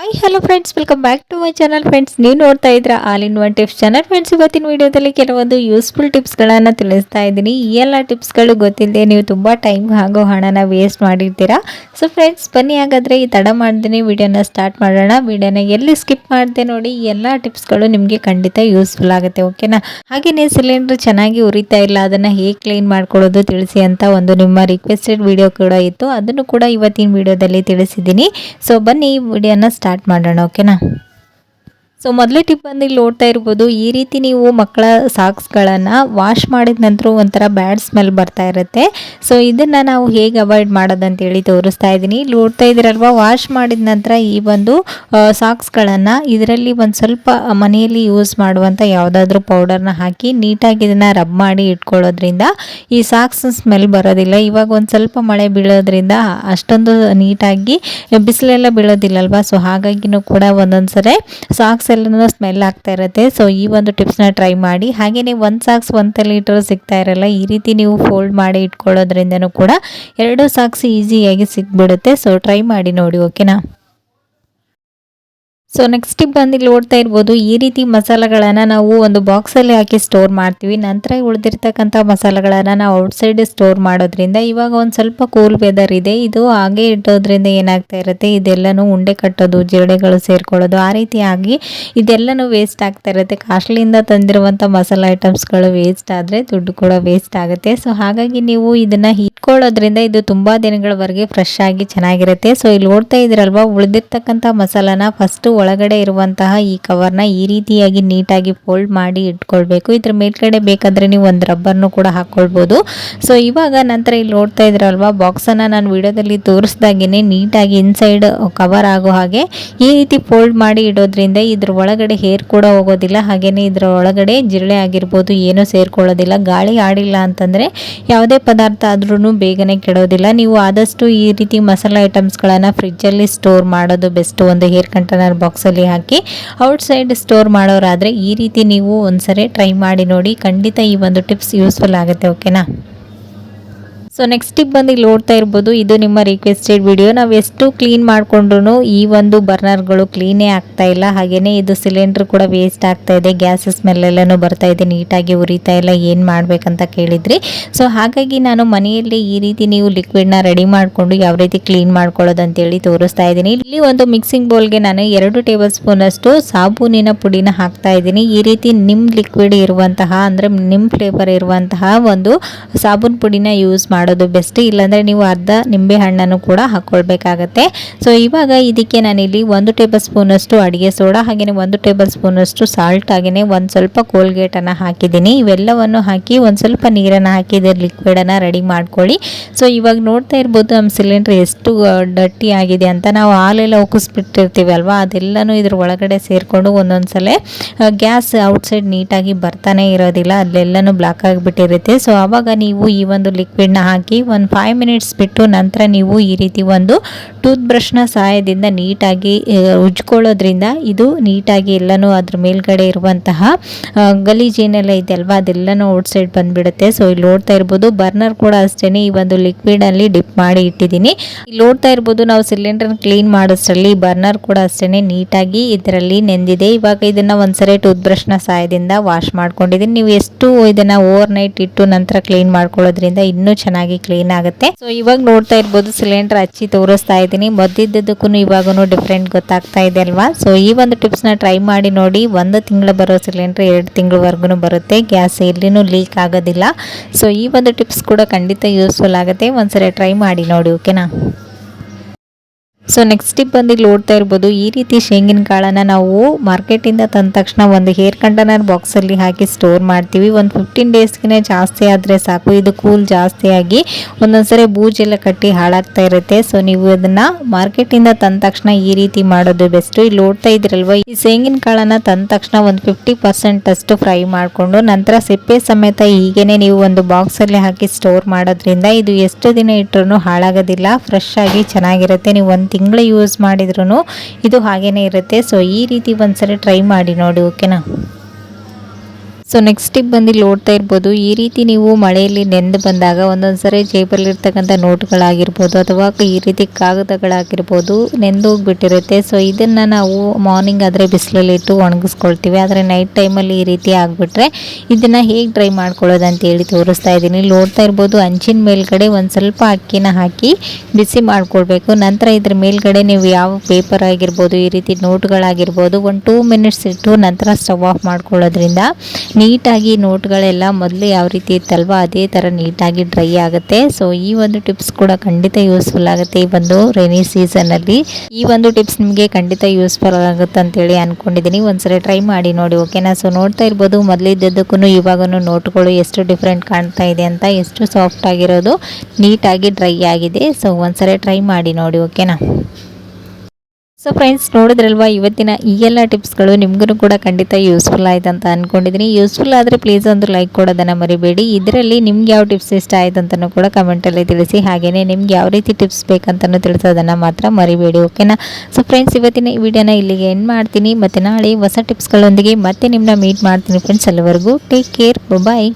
Hi hello friends, welcome back to my channel. Friends, ನೀವು ನೋಡ್ತಾ ಇದ್ರ all in one tips channel. Friends, ಇವತ್ತಿನ ವಿಡಿಯೋದಲ್ಲಿ ಕೆಲವೊಂದು ಯೂಸ್ಫುಲ್ ಟಿಪ್ಸ್ಗಳನ್ನು ತಿಳಿಸ್ತಾ ಇದ್ದೀನಿ. ಈ ಎಲ್ಲ ಟಿಪ್ಸ್ಗಳು ಗೊತ್ತಿಲ್ಲದೆ ನೀವು ತುಂಬ ಟೈಮ್ ಹಾಗೂ ಹಣನ ವೇಸ್ಟ್ ಮಾಡಿರ್ತೀರಾ. ಸೊ ಫ್ರೆಂಡ್ಸ್, ಬನ್ನಿ ಹಾಗಾದರೆ ಈ ತಡ ಮಾಡ್ದೇ ವಿಡಿಯೋನ ಸ್ಟಾರ್ಟ್ ಮಾಡೋಣ. ವಿಡಿಯೋನ ಎಲ್ಲಿ ಸ್ಕಿಪ್ ಮಾಡಿದೆ ನೋಡಿ, ಈ ಎಲ್ಲ ಟಿಪ್ಸ್ಗಳು ನಿಮಗೆ ಖಂಡಿತ ಯೂಸ್ಫುಲ್ ಆಗುತ್ತೆ. ಓಕೆನಾ? ಹಾಗೆಯೇ ಸಿಲಿಂಡರ್ ಚೆನ್ನಾಗಿ ಉರಿತಾ ಇಲ್ಲ, ಅದನ್ನು ಹೇಗೆ ಕ್ಲೀನ್ ಮಾಡ್ಕೊಳ್ಳೋದು ತಿಳಿಸಿ ಅಂತ ಒಂದು ನಿಮ್ಮ ರಿಕ್ವೆಸ್ಟೆಡ್ ವಿಡಿಯೋ ಕೂಡ ಇತ್ತು. ಅದನ್ನು ಕೂಡ ಇವತ್ತಿನ ವಿಡಿಯೋದಲ್ಲಿ ತಿಳಿಸಿದ್ದೀನಿ. ಸೊ ಬನ್ನಿ ಈ ವಿಡಿಯೋನ ಸ್ಟಾರ್ಟ್ ಮಾಡೋಣ. ಓಕೆನಾ? ಸೊ ಮೊದಲೇ ಟಿಪ್ ಬಂದು ಇಲ್ಲಿ ನೋಡ್ತಾ ಇರ್ಬೋದು, ಈ ರೀತಿ ನೀವು ಮಕ್ಕಳ ಸಾಕ್ಸ್ಗಳನ್ನು ವಾಶ್ ಮಾಡಿದ ನಂತರ ಒಂಥರ ಬ್ಯಾಡ್ ಸ್ಮೆಲ್ ಬರ್ತಾ ಇರುತ್ತೆ. ಸೊ ಇದನ್ನು ನಾವು ಹೇಗೆ ಅವಾಯ್ಡ್ ಮಾಡೋದಂತೇಳಿ ತೋರಿಸ್ತಾ ಇದ್ದೀನಿ. ಇಲ್ಲಿ ನೋಡ್ತಾ ಇದ್ದೀರಲ್ವ, ವಾಶ್ ಮಾಡಿದ ನಂತರ ಈ ಒಂದು ಸಾಕ್ಸ್ಗಳನ್ನು ಇದರಲ್ಲಿ ಒಂದು ಸ್ವಲ್ಪ ಮನೆಯಲ್ಲಿ ಯೂಸ್ ಮಾಡುವಂಥ ಯಾವುದಾದ್ರೂ ಪೌಡರ್ನ ಹಾಕಿ ನೀಟಾಗಿ ಇದನ್ನು ರಬ್ ಮಾಡಿ ಇಟ್ಕೊಳ್ಳೋದ್ರಿಂದ ಈ ಸಾಕ್ಸ್ ಸ್ಮೆಲ್ ಬರೋದಿಲ್ಲ. ಇವಾಗ ಒಂದು ಸ್ವಲ್ಪ ಮಳೆ ಬೀಳೋದ್ರಿಂದ ಅಷ್ಟೊಂದು ನೀಟಾಗಿ ಬಿಸಿಲೆಲ್ಲ ಬೀಳೋದಿಲ್ಲಲ್ವ, ಸೊ ಹಾಗಾಗಿನೂ ಕೂಡ ಒಂದೊಂದು ಸರಿ ಸಾಕ್ಸ್ ಎಲ್ಲನೂ ಸ್ಮೆಲ್ ಆಗ್ತಾ ಇರುತ್ತೆ. ಸೊ ಈ ಒಂದು ಟಿಪ್ಸ್ನ ಟ್ರೈ ಮಾಡಿ. ಹಾಗೆಯೇ ಒಂದು ಸಾಕ್ಸ್ 1 ಲೀಟರ್ ಸಿಗ್ತಾ ಇರಲ್ಲ, ಈ ರೀತಿ ನೀವು ಫೋಲ್ಡ್ ಮಾಡಿ ಇಟ್ಕೊಳ್ಳೋದ್ರಿಂದನೂ ಕೂಡ 2 ಸಾಕ್ಸ್ ಈಸಿಯಾಗಿ ಸಿಕ್ಬಿಡುತ್ತೆ. ಸೊ ಟ್ರೈ ಮಾಡಿ ನೋಡಿ. ಓಕೆನಾ? ಸೊ ನೆಕ್ಸ್ಟ್ ಟಿಪ್ ಬಂದು ಇಲ್ಲಿ ನೋಡ್ತಾ ಇರ್ಬೋದು, ಈ ರೀತಿ ಮಸಾಲೆಗಳನ್ನು ನಾವು ಒಂದು ಬಾಕ್ಸಲ್ಲಿ ಹಾಕಿ ಸ್ಟೋರ್ ಮಾಡ್ತೀವಿ. ನಂತರ ಉಳಿದಿರ್ತಕ್ಕಂಥ ಮಸಾಲೆಗಳನ್ನು ನಾವು ಔಟ್ಸೈಡ್ ಸ್ಟೋರ್ ಮಾಡೋದ್ರಿಂದ ಇವಾಗ ಒಂದು ಸ್ವಲ್ಪ ಕೂಲ್ ವೆದರ್ ಇದೆ, ಇದು ಹಾಗೆ ಇಟ್ಟೋದ್ರಿಂದ ಏನಾಗ್ತಾ ಇರುತ್ತೆ, ಇದೆಲ್ಲನೂ ಉಂಡೆ ಕಟ್ಟೋದು, ಜಿರಳೆಗಳು ಸೇರ್ಕೊಳ್ಳೋದು, ಆ ರೀತಿಯಾಗಿ ಇದೆಲ್ಲನೂ ವೇಸ್ಟ್ ಆಗ್ತಾ ಇರುತ್ತೆ. ಕಾಸ್ಟ್ಲಿಯಿಂದ ತಂದಿರುವಂಥ ಮಸಾಲೆ ಐಟಮ್ಸ್ಗಳು ವೇಸ್ಟ್ ಆದರೆ ದುಡ್ಡು ಕೂಡ ವೇಸ್ಟ್ ಆಗುತ್ತೆ. ಸೊ ಹಾಗಾಗಿ ನೀವು ಇದನ್ನು ಇಟ್ಕೊಳ್ಳೋದ್ರಿಂದ ಇದು ತುಂಬ ದಿನಗಳವರೆಗೆ ಫ್ರೆಶ್ ಆಗಿ ಚೆನ್ನಾಗಿರುತ್ತೆ. ಸೊ ಇಲ್ಲಿ ನೋಡ್ತಾ ಇದ್ದೀರಲ್ವ, ಉಳಿದಿರ್ತಕ್ಕಂಥ ಮಸಾಲಾನ ಫಸ್ಟು ಒಳಗಡೆ ಇರುವಂತಹ ಈ ಕವರ್ನ ಈ ರೀತಿಯಾಗಿ ನೀಟಾಗಿ ಫೋಲ್ಡ್ ಮಾಡಿ ಇಟ್ಕೊಳ್ಬೇಕು. ಇದ್ರ ಮೇಲ್ಗಡೆ ಬೇಕಾದರೆ ನೀವು ಒಂದು ರಬ್ಬರ್ನು ಕೂಡ ಹಾಕ್ಕೊಳ್ಬೋದು. ಸೊ ಇವಾಗ ನಂತರ ಇಲ್ಲಿ ನೋಡ್ತಾ ಇದ್ರಲ್ವಾ, ಬಾಕ್ಸನ್ನು ನಾನು ವಿಡಿಯೋದಲ್ಲಿ ತೋರಿಸ್ದಾಗೇ ನೀಟಾಗಿ ಇನ್ಸೈಡ್ ಕವರ್ ಆಗೋ ಹಾಗೆ ಈ ರೀತಿ ಫೋಲ್ಡ್ ಮಾಡಿ ಇಡೋದ್ರಿಂದ ಇದ್ರ ಒಳಗಡೆ ಹೇರ್ ಕೂಡ ಹೋಗೋದಿಲ್ಲ. ಹಾಗೆಯೇ ಇದರ ಒಳಗಡೆ ಜಿರಳೆ ಆಗಿರ್ಬೋದು ಏನೂ ಸೇರ್ಕೊಳ್ಳೋದಿಲ್ಲ. ಗಾಳಿ ಆಡಿಲ್ಲ ಅಂತಂದರೆ ಯಾವುದೇ ಪದಾರ್ಥ ಆದ್ರೂ ಬೇಗನೆ ಕೆಡೋದಿಲ್ಲ. ನೀವು ಆದಷ್ಟು ಈ ರೀತಿ ಮಸಾಲೆ ಐಟಮ್ಸ್ಗಳನ್ನು ಫ್ರಿಜ್ಜಲ್ಲಿ ಸ್ಟೋರ್ ಮಾಡೋದು ಬೆಸ್ಟ್. ಒಂದು ಹೇರ್ ಕಂಟೈನರ್ ಬಾಕ್ಸಲ್ಲಿ ಹಾಕಿ ಔಟ್ಸೈಡ್ ಸ್ಟೋರ್ ಮಾಡೋರಾದರೆ ಈ ರೀತಿ ನೀವು ಒಂದ್ಸರಿ ಟ್ರೈ ಮಾಡಿ ನೋಡಿ. ಖಂಡಿತ ಈ ಒಂದು ಟಿಪ್ಸ್ ಯೂಸ್ಫುಲ್ ಆಗುತ್ತೆ. ಓಕೆನಾ? ಸೊ ನೆಕ್ಸ್ಟ್ ಟಿಪ್ ಬಂದು ಇಲ್ಲಿ ನೋಡ್ತಾ ಇರ್ಬೋದು, ಇದು ನಿಮ್ಮ ರಿಕ್ವೆಸ್ಟೆಡ್ ವಿಡಿಯೋ. ನಾವು ಎಷ್ಟು ಕ್ಲೀನ್ ಮಾಡಿಕೊಂಡ್ರು ಈ ಒಂದು ಬರ್ನರ್ಗಳು ಕ್ಲೀನೇ ಆಗ್ತಾ ಇಲ್ಲ. ಹಾಗೆಯೇ ಇದು ಸಿಲಿಂಡರ್ ಕೂಡ ವೇಸ್ಟ್ ಆಗ್ತಾ ಇದೆ, ಗ್ಯಾಸ್ ಸ್ಮೆಲ್ಲೆಲ್ಲನೂ ಬರ್ತಾ ಇದೆ, ನೀಟಾಗಿ ಉರಿತಾ ಇಲ್ಲ, ಏನು ಮಾಡಬೇಕಂತ ಕೇಳಿದ್ರಿ. ಸೊ ಹಾಗಾಗಿ ನಾನು ಮನೆಯಲ್ಲಿ ಈ ರೀತಿ ನೀವು ಲಿಕ್ವಿಡ್ನ ರೆಡಿ ಮಾಡಿಕೊಂಡು ಯಾವ ರೀತಿ ಕ್ಲೀನ್ ಮಾಡ್ಕೊಳ್ಳೋದು ಅಂತೇಳಿ ತೋರಿಸ್ತಾ ಇದ್ದೀನಿ. ಇಲ್ಲಿ ಒಂದು ಮಿಕ್ಸಿಂಗ್ ಬೌಲ್ಗೆ ನಾನು 2 ಟೇಬಲ್ ಸ್ಪೂನ್ ಅಷ್ಟು ಸಾಬೂನಿನ ಪುಡಿನ ಹಾಕ್ತಾ ಇದ್ದೀನಿ. ಈ ರೀತಿ ನಿಮ್ಮ ಲಿಕ್ವಿಡ್ ಇರುವಂತಹ ಅಂದರೆ ನಿಮ್ಮ ಫ್ಲೇವರ್ ಇರುವಂತಹ ಒಂದು ಸಾಬೂನ್ ಪುಡಿನ ಯೂಸ್ ಮಾಡೋದು ಬೆಸ್ಟ್. ಇಲ್ಲಾಂದರೆ ನೀವು ಅರ್ಧ ನಿಂಬೆ ಹಣ್ಣನ್ನು ಕೂಡ ಹಾಕ್ಕೊಳ್ಬೇಕಾಗತ್ತೆ. ಸೊ ಇವಾಗ ಇದಕ್ಕೆ ನಾನಿಲ್ಲಿ 1 ಟೇಬಲ್ ಸ್ಪೂನ್ ಅಷ್ಟು ಅಡುಗೆ ಸೋಡಾ, ಹಾಗೆಯೇ 1 ಟೇಬಲ್ ಸ್ಪೂನ್ ಅಷ್ಟು ಸಾಲ್ಟ್, ಹಾಗೆಯೇ ಒಂದು ಸ್ವಲ್ಪ ಕೋಲ್ಗೇಟನ್ನು ಹಾಕಿದ್ದೀನಿ. ಇವೆಲ್ಲವನ್ನು ಹಾಕಿ ಒಂದು ಸ್ವಲ್ಪ ನೀರನ್ನು ಹಾಕಿ ಇದರ ಲಿಕ್ವಿಡನ್ನು ರೆಡಿ ಮಾಡ್ಕೊಳ್ಳಿ. ಸೊ ಇವಾಗ ನೋಡ್ತಾ ಇರ್ಬೋದು ನಮ್ಮ ಸಿಲಿಂಡ್ರ್ ಎಷ್ಟು ಡರ್ಟಿ ಆಗಿದೆ ಅಂತ. ನಾವು ಹಾಲೆಲ್ಲ ಉಕ್ಕಿಸ್ಬಿಟ್ಟಿರ್ತೀವಿ ಅಲ್ವಾ, ಅದೆಲ್ಲನೂ ಇದ್ರ ಒಳಗಡೆ ಸೇರಿಕೊಂಡು ಒಂದೊಂದು ಸಲ ಗ್ಯಾಸ್ ಔಟ್ಸೈಡ್ ನೀಟಾಗಿ ಬರ್ತಾನೆ ಇರೋದಿಲ್ಲ, ಅಲ್ಲೆಲ್ಲನೂ ಬ್ಲಾಕ್ ಆಗಿಬಿಟ್ಟಿರುತ್ತೆ. ಸೊ ಆವಾಗ ನೀವು ಈ ಒಂದು ಲಿಕ್ವಿಡ್ನ ಹಾಕಿ ಒಂದು 5 ಮಿನಿಟ್ಸ್ ಬಿಟ್ಟು ನಂತರ ನೀವು ಈ ರೀತಿ ಒಂದು ಟೂತ್ ಬ್ರಷ್ನ ಸಹಾಯದಿಂದ ನೀಟಾಗಿ ಉಜ್ಕೊಳ್ಳೋದ್ರಿಂದ ಇದು ನೀಟಾಗಿ ಎಲ್ಲನೂ ಅದ್ರ ಮೇಲ್ಗಡೆ ಇರುವಂತಹ ಗಲೀಜೇನೆಲ್ಲ ಇದೆಯಲ್ವ ಅದೆಲ್ಲನೂ ಔಟ್ಸೈಡ್ ಬಂದುಬಿಡುತ್ತೆ. ಸೊ ಇಲ್ಲಿ ನೋಡ್ತಾ ಇರ್ಬೋದು, ಬರ್ನರ್ ಕೂಡ ಅಷ್ಟೇ ಈ ಒಂದು ಲಿಕ್ವಿಡಲ್ಲಿ ಡಿಪ್ ಮಾಡಿ ಇಟ್ಟಿದ್ದೀನಿ. ಇಲ್ಲಿ ನೋಡ್ತಾ ಇರ್ಬೋದು, ನಾವು ಸಿಲಿಂಡರ್ನ ಕ್ಲೀನ್ ಮಾಡೋಷ್ಟರಲ್ಲಿ ಬರ್ನರ್ ಕೂಡ ಅಷ್ಟೇ ನೀಟಾಗಿ ಇದರಲ್ಲಿ ನೆಂದಿದೆ. ಇವಾಗ ಇದನ್ನು ಒಂದ್ಸರಿ ಟೂತ್ ಬ್ರಷ್ನ ಸಹಾಯದಿಂದ ವಾಶ್ ಮಾಡ್ಕೊಂಡಿದ್ದೀನಿ. ನೀವು ಎಷ್ಟು ಇದನ್ನು ಓವರ್ ನೈಟ್ ಇಟ್ಟು ನಂತರ ಕ್ಲೀನ್ ಮಾಡ್ಕೊಳ್ಳೋದ್ರಿಂದ ಇನ್ನೂ ಚೆನ್ನಾಗಿ ಕ್ಲೀನ್ ಆಗುತ್ತೆ. ಸೊ ಇವಾಗ ನೋಡ್ತಾ ಇರ್ಬೋದು, ಸಿಲಿಂಡರ್ ಹಚ್ಚಿ ತೋರಿಸ್ತಾ ಇದ್ದೀನಿ. ಮೊದಲಿದ್ದಕ್ಕೂ ಇವಾಗೂ ಡಿಫ್ರೆಂಟ್ ಗೊತ್ತಾಗ್ತಾ ಇದೆ ಅಲ್ವಾ. ಸೊ ಈ ಒಂದು ಟಿಪ್ಸ್ನ ಟ್ರೈ ಮಾಡಿ ನೋಡಿ. 1 ತಿಂಗಳು ಬರೋ ಸಿಲಿಂಡರ್ 2 ತಿಂಗಳವರೆಗೂ ಬರುತ್ತೆ, ಗ್ಯಾಸ್ ಎಲ್ಲಿನೂ ಲೀಕ್ ಆಗೋದಿಲ್ಲ. ಸೊ ಈ ಒಂದು ಟಿಪ್ಸ್ ಕೂಡ ಖಂಡಿತ ಯೂಸ್ಫುಲ್ ಆಗುತ್ತೆ, ಒಂದ್ಸರಿ ಟ್ರೈ ಮಾಡಿ ನೋಡಿ. ಓಕೆನಾ? ಸೊ ನೆಕ್ಸ್ಟ್ ಟಿಪ್ ಬಂದು ಇಲ್ಲಿ ನೋಡ್ತಾ ಇರ್ಬೋದು, ಈ ರೀತಿ ಶೇಂಗಿನ ಕಾಳನ್ನು ನಾವು ಮಾರ್ಕೆಟಿಂದ ತಂದ ತಕ್ಷಣ ಒಂದು ಹೇರ್ ಕಂಟೈನರ್ ಬಾಕ್ಸಲ್ಲಿ ಹಾಕಿ ಸ್ಟೋರ್ ಮಾಡ್ತೀವಿ. ಒಂದು 15 ಡೇಸ್ಗೆ ಜಾಸ್ತಿ ಆದರೆ ಸಾಕು, ಇದು ಕೂಲ್ ಜಾಸ್ತಿ ಆಗಿ ಒಂದೊಂದ್ಸರಿ ಬೂಜೆಲ್ಲ ಕಟ್ಟಿ ಹಾಳಾಗ್ತಾ ಇರುತ್ತೆ. ಸೊ ನೀವು ಇದನ್ನು ಮಾರ್ಕೆಟಿಂದ ತಂದ ತಕ್ಷಣ ಈ ರೀತಿ ಮಾಡೋದು ಬೆಸ್ಟು. ಇಲ್ಲಿ ನೋಡ್ತಾ ಇದ್ದೀರಲ್ವ, ಈ ಶೇಂಗಿನ ಕಾಳನ್ನು ತಂದ ತಕ್ಷಣ ಒಂದು 50% ಅಷ್ಟು ಫ್ರೈ ಮಾಡಿಕೊಂಡು ನಂತರ ಸಿಪ್ಪೆ ಸಮೇತ ಹೀಗೇನೆ ನೀವು ಒಂದು ಬಾಕ್ಸಲ್ಲಿ ಹಾಕಿ ಸ್ಟೋರ್ ಮಾಡೋದ್ರಿಂದ ಇದು ಎಷ್ಟು ದಿನ ಇಟ್ಟರೂ ಹಾಳಾಗೋದಿಲ್ಲ, ಫ್ರೆಶ್ ಆಗಿ ಚೆನ್ನಾಗಿರುತ್ತೆ. ನೀವು 1 ತಿಂಗಳು ಯೂಸ್ ಮಾಡಿದ್ರೂ ಇದು ಹಾಗೇನೇ ಇರುತ್ತೆ. ಸೊ ಈ ರೀತಿ ಒಂದ್ಸರಿ ಟ್ರೈ ಮಾಡಿ ನೋಡಿ. ಓಕೆನಾ? ಸೊ ನೆಕ್ಸ್ಟ್ ಟಿಪ್ ಬಂದು ನೋಡ್ತಾ ಇರ್ಬೋದು, ಈ ರೀತಿ ನೀವು ಮಳೆಯಲ್ಲಿ ನೆಂದು ಬಂದಾಗ ಒಂದೊಂದ್ಸರಿ ಜೇಬಲ್ಲಿರ್ತಕ್ಕಂಥ ನೋಟ್ಗಳಾಗಿರ್ಬೋದು ಅಥವಾ ಈ ರೀತಿ ಕಾಗದಗಳಾಗಿರ್ಬೋದು ನೆಂದು ಹೋಗ್ಬಿಟ್ಟಿರುತ್ತೆ. ಸೊ ಇದನ್ನು ನಾವು ಮಾರ್ನಿಂಗ್ ಆದರೆ ಬಿಸಿಲಲ್ಲಿ ಇಟ್ಟು ಒಣಗಿಸ್ಕೊಳ್ತೀವಿ. ಆದರೆ ನೈಟ್ ಟೈಮಲ್ಲಿ ಈ ರೀತಿ ಆಗಿಬಿಟ್ರೆ ಇದನ್ನು ಹೇಗೆ ಡ್ರೈ ಮಾಡ್ಕೊಳ್ಳೋದು ಅಂತ ಹೇಳಿ ತೋರಿಸ್ತಾ ಇದ್ದೀನಿ. ನೋಡ್ತಾ ಇರ್ಬೋದು, ಅಂಚಿನ ಮೇಲ್ಗಡೆ ಒಂದು ಸ್ವಲ್ಪ ಅಕ್ಕಿನ ಹಾಕಿ ಬಿಸಿ ಮಾಡ್ಕೊಳ್ಬೇಕು. ನಂತರ ಇದ್ರ ಮೇಲ್ಗಡೆ ನೀವು ಯಾವ ಪೇಪರ್ ಆಗಿರ್ಬೋದು, ಈ ರೀತಿ ನೋಟ್ಗಳಾಗಿರ್ಬೋದು, ಒಂದು 2 ಮಿನಿಟ್ಸ್ ಇಟ್ಟು ನಂತರ ಸ್ಟವ್ ಆಫ್ ಮಾಡ್ಕೊಳ್ಳೋದ್ರಿಂದ ನೀಟಾಗಿ ನೋಟ್ಗಳೆಲ್ಲ ಮೊದಲು ಯಾವ ರೀತಿ ಇತ್ತಲ್ವ ಅದೇ ಥರ ನೀಟಾಗಿ ಡ್ರೈ ಆಗುತ್ತೆ. ಸೊ ಈ ಒಂದು ಟಿಪ್ಸ್ ಕೂಡ ಖಂಡಿತ ಯೂಸ್ಫುಲ್ ಆಗುತ್ತೆ ಈ ಒಂದು ರೈನಿ ಸೀಸನಲ್ಲಿ. ಈ ಒಂದು ಟಿಪ್ಸ್ ನಿಮಗೆ ಖಂಡಿತ ಯೂಸ್ಫುಲ್ ಆಗುತ್ತೆ ಅಂತೇಳಿ ಅಂದ್ಕೊಂಡಿದ್ದೀನಿ. ಒಂದ್ಸರಿ ಟ್ರೈ ಮಾಡಿ ನೋಡಿ, ಓಕೆನಾ. ಸೊ ನೋಡ್ತಾ ಇರ್ಬೋದು, ಮೊದಲಿದ್ದಕ್ಕೂ ಇವಾಗೂ ನೋಟ್ಗಳು ಎಷ್ಟು ಡಿಫ್ರೆಂಟ್ ಕಾಣ್ತಾ ಇದೆ ಅಂತ, ಎಷ್ಟು ಸಾಫ್ಟ್ ಆಗಿರೋದು, ನೀಟಾಗಿ ಡ್ರೈ ಆಗಿದೆ. ಸೊ ಒಂದ್ಸರಿ ಟ್ರೈ ಮಾಡಿ ನೋಡಿ, ಓಕೆನಾ. ಸೊ ಫ್ರೆಂಡ್ಸ್, ನೋಡಿದ್ರಲ್ವಾ ಇವತ್ತಿನ ಈ ಎಲ್ಲ ಟಿಪ್ಸ್ಗಳು ನಿಮಗೂ ಕೂಡ ಖಂಡಿತ ಯೂಸ್ಫುಲ್ ಆಯ್ತು ಅಂತ ಅಂದ್ಕೊಂಡಿದ್ದೀನಿ. ಯೂಸ್ಫುಲ್ ಆದರೆ ಪ್ಲೀಸ್ ಒಂದು ಲೈಕ್ ಕೊಡೋದನ್ನು ಮರಿಬೇಡಿ. ಇದರಲ್ಲಿ ನಿಮ್ಗೆ ಯಾವ ಟಿಪ್ಸ್ ಇಷ್ಟ ಆಯ್ತು ಅಂತಲೂ ಕೂಡ ಕಮೆಂಟಲ್ಲಿ ತಿಳಿಸಿ. ಹಾಗೆಯೇ ನಿಮ್ಗೆ ಯಾವ ರೀತಿ ಟಿಪ್ಸ್ ಬೇಕಂತಲೂ ತಿಳಿಸೋದನ್ನು ಮಾತ್ರ ಮರಿಬೇಡಿ, ಓಕೆನಾ. ಸೊ ಫ್ರೆಂಡ್ಸ್, ಇವತ್ತಿನ ಈ ವಿಡಿಯೋನ ಇಲ್ಲಿಗೆ ಎಂಡ್ ಮಾಡ್ತೀನಿ. ಮತ್ತು ನಾಳೆ ಹೊಸ ಟಿಪ್ಸ್ಗಳೊಂದಿಗೆ ಮತ್ತೆ ನಿಮ್ಮನ್ನ ಮೀಟ್ ಮಾಡ್ತೀನಿ ಫ್ರೆಂಡ್ಸ್. ಅಲ್ಲಿವರೆಗೂ ಟೇಕ್ ಕೇರ್, ಬಾಯ್.